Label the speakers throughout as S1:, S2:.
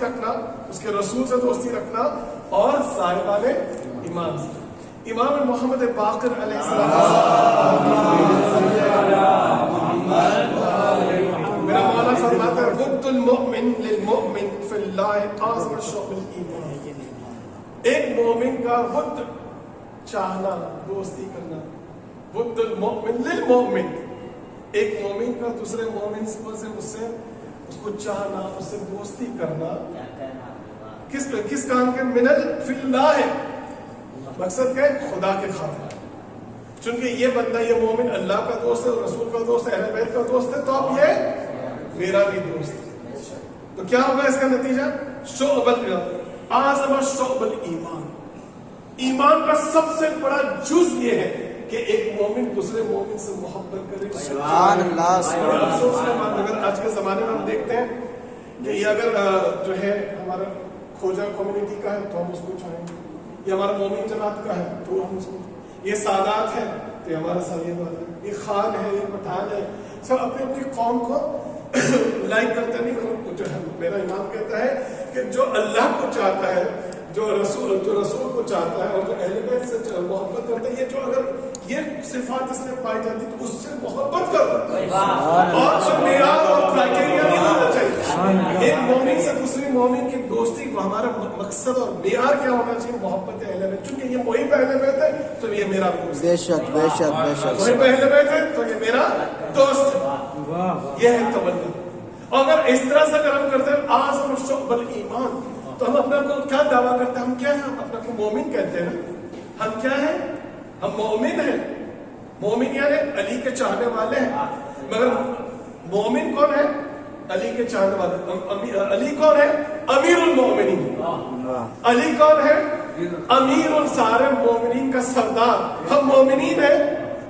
S1: دوستی رکھنا, اس کے رسول سے دوستی رکھنا, اور صاحبان ایمان سے. امام محمد باقر علیہ السلام, میرا مولا فرماتا ہے ود المؤمن للمؤمن فی اللہ اعظم شعب الایمان. ایک مومن کا ود چاہنا, دوستی کرنا, ود المؤمن للمؤمن, ایک مومن کا دوسرے مومن سے اس کو چاہنا, اس سے دوستی کرنا, کس کام کے؟ من فی اللہ ہے, مقصد کیا ہے؟ خدا کے خاطر. چونکہ یہ بندہ, یہ مومن اللہ کا دوست ہے, رسول کا دوست ہے, اہل بیت کا دوست ہے, تو اب یہ میرا بھی دوست ہے. تو کیا ہوگا اس کا نتیجہ؟ شعب اعظم شعب الایمان, ایمان کا سب سے بڑا جز یہ ہے کہ ایک مومن دوسرے مومن سے محبت کرے.
S2: سبحان اللہ.
S1: افسوس کا بات, اگر آج کے زمانے میں ہم دیکھتے ہیں کہ یہ اگر جو ہے ہمارا کھوجا کمیونٹی کا ہے تو ہم اس کو چاہیں گے, یہ ہمارا مومن جماعت کا ہے تو ہم اس کو, یہ سادات ہے تو ہمارا سید والا ہے, یہ خان ہے, یہ پٹھان ہے, سب اپنی اپنی قوم کو لائک کرتے نہیں. جو ہے میرا امام کہتا ہے کہ جو اللہ کو چاہتا ہے, جو رسول کو چاہتا ہے, اور جو اہل بیت سے محبت کرتا ہے, یہ جو اگر یہ صفات اس میں پائی جاتی تو اس سے محبت کرو, اور جو معیار اور کرائٹیریا نہیں ہونا چاہیے. ایک مومن سے دوسری مومن کی دوستی کو ہمارا مقصد اور معیار کیا ہونا چاہیے؟ محبت اہل بیت. چونکہ یہ وہی پہ اہل بیت ہے تو یہ میرا دوست ہے,
S2: بے شک بے شک بے شک,
S1: وہی پہ اہل بیت ہے تو یہ میرا دوست ہے. یہ ہے تمنا. اور اگر اس طرح سے اگر ہم کرتے ہیں اعظم شعب الایمان, تو ہم اپنے کو کیا دعویٰ کرتے ہیں؟ ہم کیا ہیں؟ ہم اپنے کو مومن کہتے ہیں. ہم کیا ہیں؟ ہم مومن ہیں. مومن یعنی علی کے چاہنے والے ہیں. مگر مومن کون ہے؟ علی کے چاہنے والے. علی کون ہے؟ امیر المومنین. علی کون ہے؟ امیر السارے مومنین کا سردار. ہم مومنین ہیں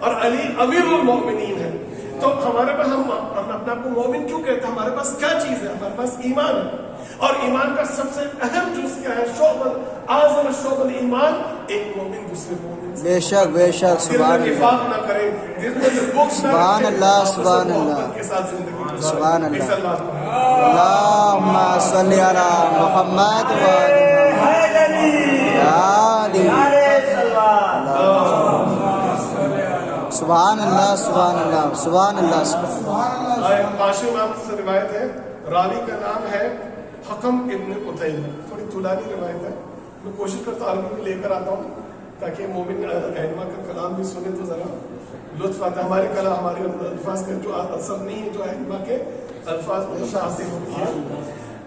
S1: اور علی امیر المومنین ہے. تو ہمارے پاس ہم اپنے آپ کو مومن کیوں کہتے ہیں؟ ہمارے پاس کیا چیز ہے؟ ہمارے پاس ایمان ہے. اور ایمان کا سب سے اہم جز کیا ہے؟ شعب اعظم شعب الایمان, ایک مومن دوسرے مومن سے
S2: بے شک بے شک. سبحان اللہ
S1: اتفاق نہ کرے,
S2: سبحان اللہ سبحان اللہ
S1: کے ساتھ زندگی.
S2: سبحان اللہ. اللہم صلی علی محمد و آل سبحان اللہ سبحان اللہ سبحان اللہ.
S1: پانچویں امام سے روایت ہے, راوی کا نام ہے حکم ابن قتیبہ. تھوڑی طولانی روایت ہے, میں کوشش کرتا ہوں عربی میں لے کر آتا ہوں تاکہ مومن ائمہ کا کلام بھی سنے تو ذرا لطف آتا ہے. ہمارے کلام, ہمارے الفاظ کا جو اثر نہیں ہے, جو ائمہ کے الفاظ متاثر ہوتی ہے.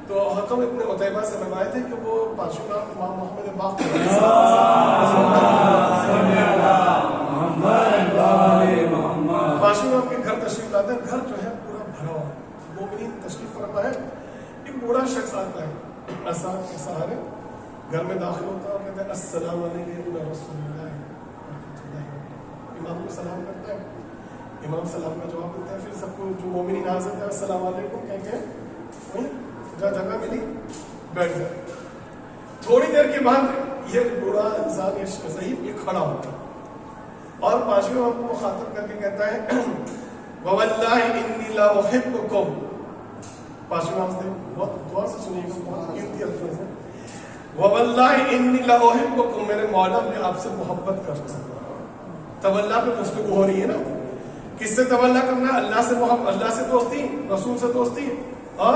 S1: تو حکم ابن قتیبہ سے روایت ہے کہ وہ پانچویں امام محمد باقر پانچویں امام کے گھر تشریف لاتے ہیں. گھر جو ہے پورا بھرا ہوا ہے, مومنین تشریف فرما ہے. ایک بوڑھا شخص آتا ہے اذان کے سہارے, گھر میں داخل ہوتا ہے اور کہتا ہے السلام علیکم یا رسول اللہ. امام کو سلام کرتا ہے, امام سلام کا جواب دیتا ہے. پھر سب کو جو مومنین حاضر تھے السلام علیکم کہہ کے جہاں جگہ ملی بیٹھ گئے. تھوڑی دیر کے بعد یہ بوڑھا انسان, یہ ضعیف, یہ کھڑا ہوتا ہے اور پانچویں امام کو مخاطب کر کے کہتا ہے وَوَاللَّهِ إِنِّي لَأُحِبُّكُمْ. پانچویں امام سے بہت غور سے سنیے گا, بہت قیمتی الفاظ ہے. وَوَاللَّهِ إِنِّي لَأُحِبُّكُمْ, میرے مولا میں آپ سے محبت کرتا ہوں. تولا پہ گفتگو ہو رہی ہے نا. کس سے تولا کرنا؟ اللہ سے محبت, اللہ سے دوستی, رسول سے دوستی, اور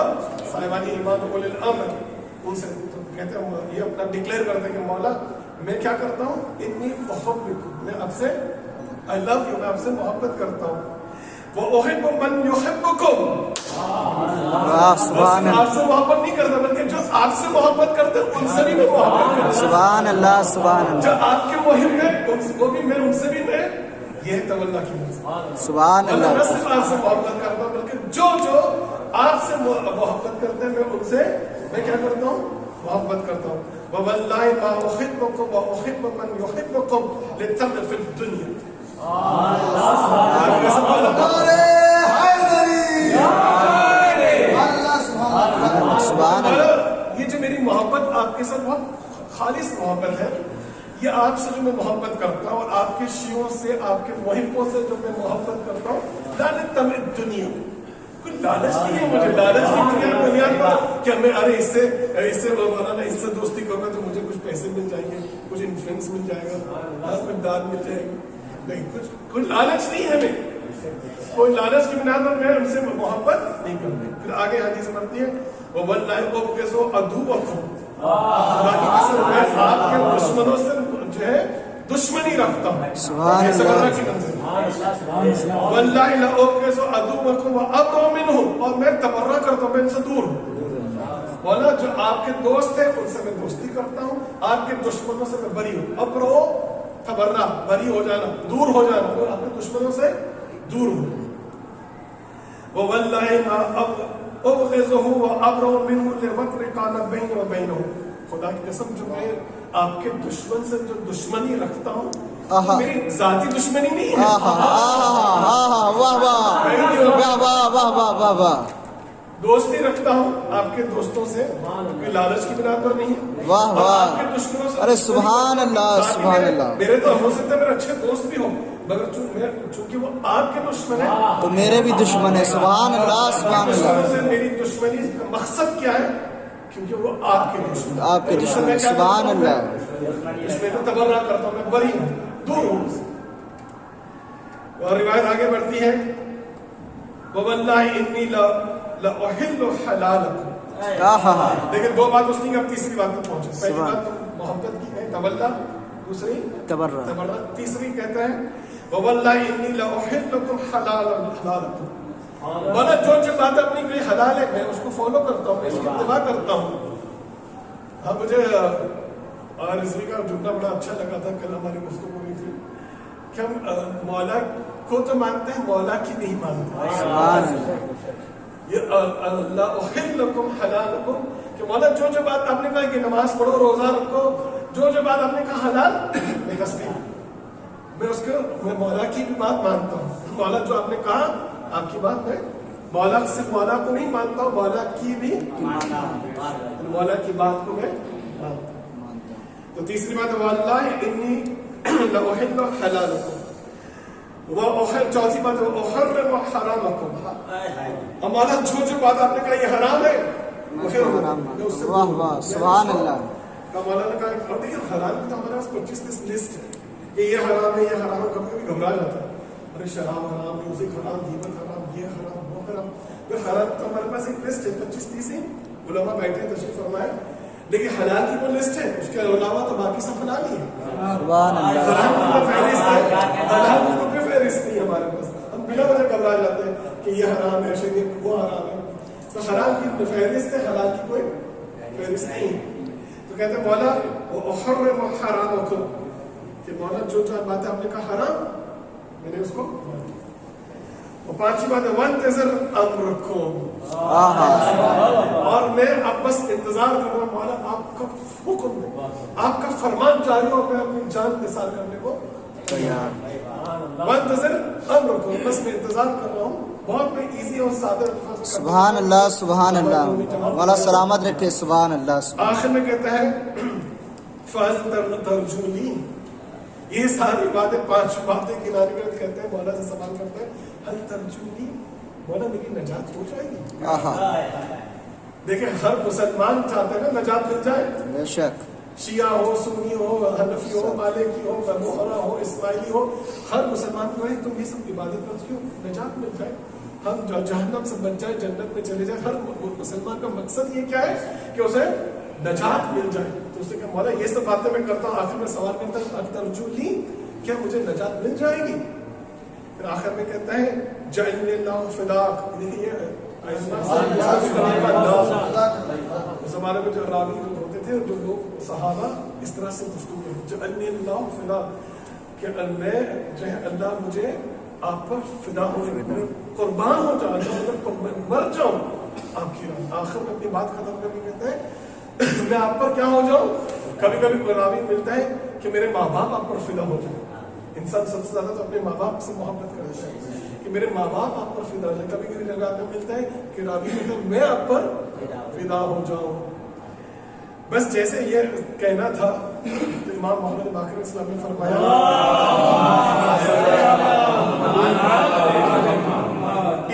S1: صاحبان ایمان اولی الامر ان سے. کہتے ہیں یہ اپنا ڈکلیئر کرتے ہیں کہ مولا میں کیا کرتا ہوں, اتنی محبت, میں آپ سے I love you, میں آپ سے محبت کرتا ہوں. وَأُحِبُّ مَنْ يُحِبُّكُمْ, آپ سے محبت نہیں کرتا بلکہ جو آپ سے محبت کرتے ہیں ان سے بھی میں محبت کرتا ہوں.
S2: سبحان اللہ سبحان اللہ.
S1: جو آپ کے محب ہیں وہ بھی میں ان سے بھی میں, یہ تولا کی وجہ.
S2: سبحان اللہ.
S1: نہ صرف آپ سے محبت کرتا ہوں بلکہ جو آپ سے محبت کرتے ہیں میں ان سے میں کیا کرتا ہوں, محبت کرتا ہوں. وَوَاللَّهِ مَا أُحِبُّكُمْ وَأُحِبُّ مَنْ يُحِبُّكُمْ لِتَمْرِ فِي الدُّنْيَا. یہ جو میری محبت آپ کے ساتھ بہت خالص محبت ہے, یہ آپ سے جو میں محبت کرتا ہوں اور آپ کے شیعوں سے, آپ کے محبوں سے جو میں محبت کرتا ہوں, لَا لِتَمْرِ الدُّنْيَا, کوئی لالچ نہیں ہے مجھے، لالچ کی بنیاد پر کہ میں ارے اس سے مولانا اس سے دوستی کروں گا تو مجھے کچھ پیسے مل جائیں گے، کچھ انفلوئنس مل جائے گا، کچھ داد مل جائے گی، نہیں کوئی لالچ نہیں ہے ہمیں، کوئی لالچ کی بنیاد پر میں ان سے محبت نہیں کروں. پھر آگے حدیث بنتی ہے وہ واللہ ابغض عدوکم، خدا کی قسم میں آپ کے دشمنوں سے جو ہے دشمنی رکھتا ہوں.
S2: سبحان اللہ.
S1: واللہ لأبغض عدوکم وأبرأ منهم، اور میں تبرہ کرتا ہوں، میں ان سے دور ہوں. بولا جو آپ کے دوست ہیں ان سے میں دوستی کرتا ہوں، آپ کے دشمنوں سے میں بری ہوں. ابرو تبرہ، بری ہو جانا، دور ہو جانا، اور آپ کے دشمنوں سے دور ہوں. وواللہ ما ابغضه وابرأ منه لوقر كان بيني وبينه، خدا کی قسم جو میں آپ کے دشمن سے جو دشمنی رکھتا ہوں میری ذاتی دشمنی نہیں ہے.
S2: واہ واہ واہ واہ واہ واہ واہ واہ.
S1: دوستی رکھتا ہوں آپ کے دوستوں سے، کوئی لالچ کی بنا پر نہیں ہے.
S2: واہ واہ.
S1: آپ کے دشمنوں سے،
S2: ارے سبحان اللہ سبحان اللہ.
S1: میرے تو ہو سکتا ہے میرے اچھے دوست بھی ہوں، مگر چونکہ وہ آپ کے دشمن ہیں
S2: تو میرے بھی دشمن ہے. سبحان اللہ سبحان اللہ.
S1: سے میری دشمنی کا مقصد کیا ہے؟ کیونکہ وہ آپ کے دشمن،
S2: آپ کے دشمن. سبحان اللہ.
S1: اس میں تبرہ کرتا ہوں، میں بری ہوں، دور ہوں. اور روایت آگے بڑھتی ہے وَوَاللَّهِ إِنِّي لَأُحِلُّ حَلَالَكُمْ. لیکن دو بات اس نے اب تیسری بات پر پہنچے. پہلی بات تو محبت کی ہے تولا، دوسری
S2: تبرہ.
S1: تیسری کہتا ہے وَوَاللَّهِ إِنِّي لَأُحِلُّكُمْ حَلَالَكُمْ. بولا جو بات اپنی کوئی حلال ہے میں اس کو فالو کرتا ہوں، میں اس کی اتباع کرتا ہوں. ہاں مجھے رضوی کا جملہ بڑا اچھا لگا تھا، کل ہماری گفتگو ہوئی تھی کہ ہم مولا کو تو مانتے ہیں، مولا کی نہیں مانتے. یہ اللہ احلکم حلالکم کہ مولا جو بات آپ نے کہا کہ نماز پڑھو، روزہ رکھو، جو بات آپ نے کہا حلال میں تسلیم، میں اس کو میں مولا کی بھی بات مانتا ہوں. مولا جو آپ نے کہا آپ کی بات میں مولا صرف مولا کو نہیں مانتا ہوں، مولا کی بھی مولا کی بات کو میں مانتا ہوں. تو تیسری بات ہے واللہ انی لأحل حلالکم. چوتھی بات ہے وأحرم حرامکم. ہمارا جو بات آپ نے کہا یہ حرام ہے،
S2: واہ واہ سبحان اللہ.
S1: مولا نے کہا اب دیکھیں حرام کی تو ہمارے پاس 25 لسٹ ہے کہ یہ حرام ہے، یہ حرام ہے. کبھی کبھی گھبرا جاتا ہے، ارے شراب حرام، میوزک حرام، غیبت حرام، یہ حرام، وہ حرام. حرام تو ہمارے پاس ایک لسٹ ہے 25-30 علماء بیٹھے ہیں تشریف فرمائے، لیکن حلال کی وہ لسٹ ہے، اس کے علاوہ تو باقی سب حلال ہی ہے.
S2: سبحان اللہ.
S1: حرام کی تو فہرست ہے، حلال کی تو کوئی فہرست نہیں ہے ہمارے پاس. ہم بلا وجہ گھبرا جاتے ہیں کہ یہ حرام ہے، شریعت وہ حرام ہے. تو حرام کی فہرست ہے، حلال کی کوئی فہرست نہیں ہے. تو کہتے ہیں مولا وأحرم حرامکم کہ مولا جو باتیں آپ نے کہا حرام میں نے اس کو. اور پانچویں بات ہے وانتظر امرکم، اور میں اب بس انتظار کر رہا ہوں مولا آپ کا حکم ہے، آپ کا فرمان جاری ہو، میں اپنی جان نثار کرنے کو تیار. وانتظر امرکم، بس میں انتظار کر رہا ہوں. بہت میں ایزی اور سادہ.
S2: سبحان اللہ سبحان اللہ. مولا سلامت رکھے. سبحان اللہ.
S1: آخر میں کہتا ہے فَأَنْتَ تَرْجُونِي. یہ ساری باتیں 5 باتیں کنارے کر کہتے ہیں، مولا سے سوال کرتے ہیں حل ترجونی، مولا میری نجات ہو جائے گی. دیکھیں ہر مسلمان چاہتا ہے نا نجات مل جائے.
S2: بے شک
S1: شیعہ ہو، سنی ہو، حنفی ہو، مالکی ہو، بحرا ہو، اسماعیلی ہو، ہر مسلمان کو ہے تم یہ سب عبادت کرتے ہو نجات مل جائے، ہم جہنم سے بچ جائے، جنت میں چلے جائے. ہر مسلمان کا مقصد یہ کیا ہے کہ اسے نجات مل جائے. تو اس نے کہا مولا یہ سب باتیں میں کرتا ہوں، آخر میں سوال کرتا ہوں ترجونی، کیا مجھے نجات مل جائے گی؟ پھر آخر میں کہتا ہے جعلنی اللہ فداک. دیکھیے اس زمانے میں جو راوی لوگ ہوتے تھے، جو لوگ صحابہ اس طرح سے گفتگو کرتے جعلنی اللہ فداک کہ میں جو ہے اللہ مجھے آپ پر فدا ہو، قربان ہو جاؤں، مر جاؤں آپ کی راہ. آخر میں اپنی بات ختم کر کے کہتے ہیں میں آپ پر کیا ہو جاؤں. کبھی کبھی راوی ملتا ہے کہ میرے ماں باپ آپ پر فدا ہو جائیں. انسان سب سے زیادہ تو اپنے ماں باپ سے محبت کرتا ہے کہ میرے ماں باپ آپ پر فدا ہو جائیں. کبھی کبھی جگہ میں ملتا ہے کہ راوی کہتا ہے میں آپ پر فدا ہو جاؤں. بس جیسے یہ کہنا تھا تو امام محمد باقر اسلام نے فرمایا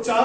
S1: 4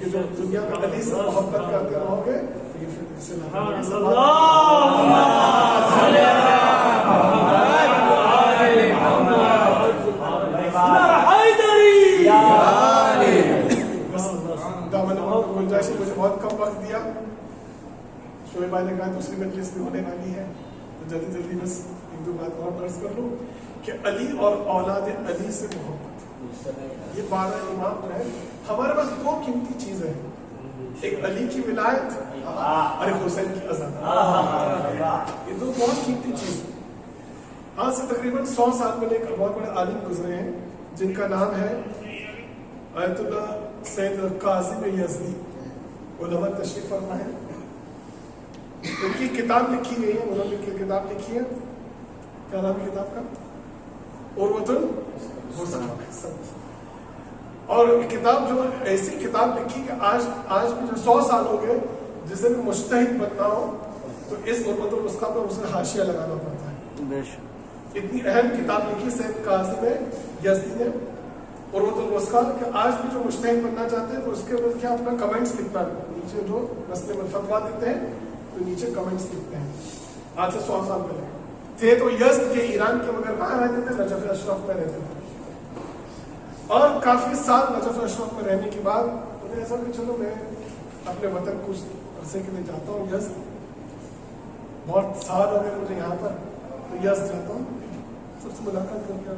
S1: کہ جو دنیا میں علی سے محبت کرتے رہو گے یہ پھر اسے گنجائش مجھے بہت کم وقت دیا. شعیب بھائی نے کہا دوسری مجلس بھی ہونے والی ہے تو جلدی جلدی بس ایک دو بات اور درج کر لوں کہ علی اور اولاد علی سے محبت یہ 12 امام جو ہے ہمارے پاس دو قیمتی چیزیں ہیں, ایک علی کی ولایت اور ایک حسین کی عزت. یہ دو بہت قیمتی چیز ہیں. آج سے تقریباً 100 سال پہلے ایک بہت بڑے عالم گزرے ہیں جن کا نام ہے آیت اللہ سید کاظم یزدی. علماء تشریف فرما ہے, ان کی کتاب لکھی گئی ہے, انہوں نے کتاب لکھی ہے, کیا نام ہے کتاب کا؟ عروۃ الوثق. اور کتاب جو ایسی کتاب لکھی کہ آج بھی جو 100 سال ہو گئے جسے بھی مجتہد بننا ہو تو اس عروۃ الوثق پر اسے حاشیہ لگانا پڑتا ہے. اتنی اہم کتاب لکھی سید کاظم یزدی نے عروۃ الوثق کہ آج بھی جو مجتہد بننا چاہتے ہیں تو اس کے اوپر کیا اپنا کمنٹس لکھنا ہے, نیچے جو مسئلے میں فتوا دیتے ہیں تو نیچے کمنٹس لکھتے ہیں. آج سے 100 سال پہلے تھے تو یزد کے ایران کے مگر کہاں رہتے تھے؟ نجف اشرف میں رہتے تھے. اور کافی سال نجف اشرف میں رہنے کے بعد انہیں ایسا کہ چلو میں اپنے وطن کچھ عرصے کے لیے جاتا ہوں, یزد بہت سال ہو گئے مجھے یہاں پر, تو یزد جاتا ہوں سب سے ملاقات کر کے.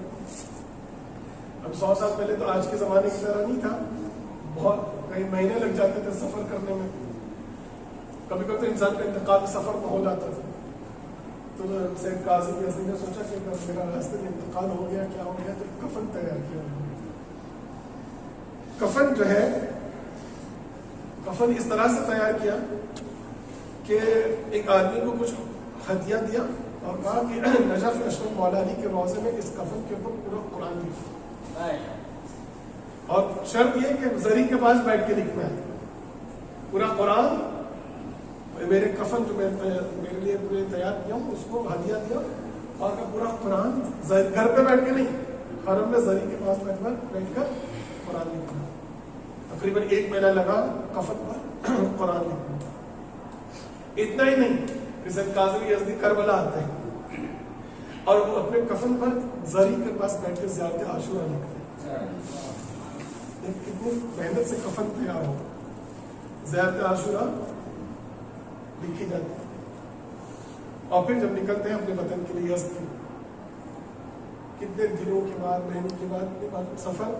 S1: اب 100 سال پہلے تو آج کے زمانے کی طرح نہیں تھا, بہت کئی مہینے لگ جاتے تھے سفر کرنے میں, کبھی کبھی تو انسان کا انتقال سفر میں ہو جاتا تھا. تو سید کاظم یزدی نے سوچا کہ میرا راستے میں انتقال ہو گیا, کیا ہو گیا, تو کفن تیار کیا. کفن جو ہے کفن اس طرح سے تیار کیا کہ ایک آدمی کو کچھ ہدیہ دیا اور کہا کہ نجف اشرف مولا علی کے روضے میں اس کفن کے اوپر پورا قرآن لکھا, اور شرط یہ کہ زری کے پاس بیٹھ کے لکھنا ہے پورا قرآن. میرے کفن جو میرے لیے پورے تیار کیا ہوں اس کو ہدیہ دیا, اور پورا قرآن گھر پہ بیٹھ کے نہیں, حرم میں زری کے پاس بیٹھ کر قرآن لکھنا. تقریباً 1 مہینہ لگا کفن پر قرآن لکھنا. اتنا ہی نہیں, سید کاظم یزدی کربلا آتے ہیں اور وہ اپنے کفن پر زری کے پاس بیٹھ کے زیارت عاشورہ لکھتے ہیں. کتنی محنت سے کفن تیار ہو, زیارت عاشورہ لکھی جاتی ہے. اور پھر جب نکلتے ہیں اپنے وطن کے لیے یزد کے, کتنے دنوں کے بعد مہینوں کے بعد سفر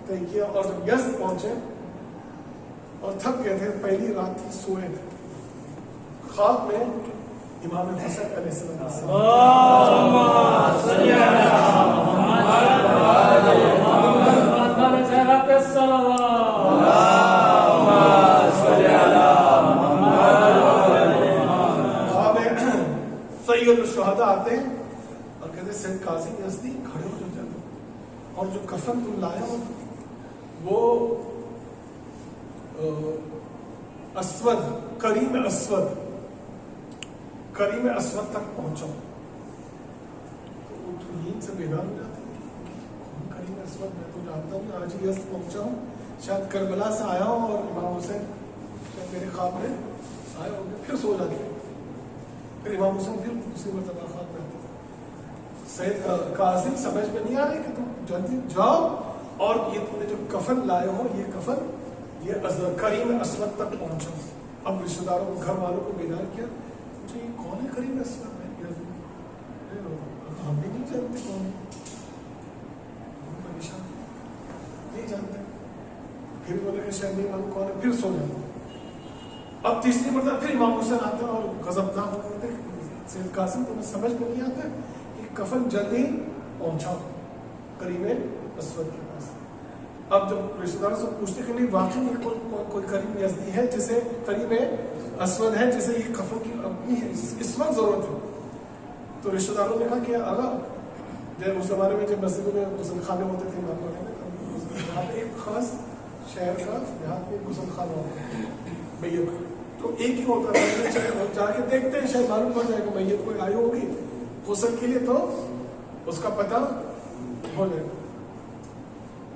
S1: طے کیا, اور جب یزد پہنچے اور تھک گئے تھے, پہلی رات تھی, سوئے تھے, خواب میں امام حسین علیہ السلام سید الشہداء آتے ہیں اور کہتے سید کاظم یزدی کھڑے ہو جاتے, اور جو کفن تم لائے ہو وہ اسود کریم اسود تک پہنچا. تو نیند سے بیدار ہو جاتے ہیں, کریم اسود میں تو جانتا ہوں آج ہی یزد پہنچا ہوں, شاید کربلا سے آیا ہوں اور امام حسین شاید میرے خواب میں آئے ہوں گے. پھر سو جاتے ہیں, پھر امام حسین پھر دوسری مرتبہ خواب میں آتے تھے. سید کاظم سمجھ میں نہیں آ رہی کہ تم جلدی جاؤ اور یہ تم نے جو کفن لائے ہو یہ کفن یہ کریم اسود تک پہنچا. اب رشتہ داروں کو گھر والوں کو بیدار کیا, یہ کون ہے کریم اسود میں, ہم بھی نہیں جانتے کون ہے, پریشان نہیں جانتے. پھر بولے کہ شاید نہیں معلوم کون ہے, پھر سو جاتے. اب تیسری مرتبہ پھر امام حسین آتے ہیں اور غضبناک ہو جاتے ہیں, سید کاظم تمہیں سمجھ میں نہیں آتا کہ کفن جلدی پہنچا کریم اسود کے پاس. اب جب رشتہ داروں سے پوچھتے کہ نہیں واقعی کوئی کریم یزدی ہے جسے کریم اسود ہے جسے یہ کفن کی اس وقت ضرورت ہے, تو رشتہ داروں نے کہا کہ آغا جب اس زمانے میں جب مسجدوں میں غسل خانے ہوتے تھے یہاں پہ ایک خاص شہر کا دیہات میں غسل خانہ ہوتا ہے میت, تو ایک ہی ہوتا تھا. جا کے دیکھتے ہیں شاید معلوم پڑ جائے گا میت کوئی آئی ہوگی غسل کے لیے تو اس کا پتہ ہو جائے گا.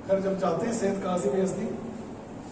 S1: پھر جب جاتے ہیں سید کاظم یزدی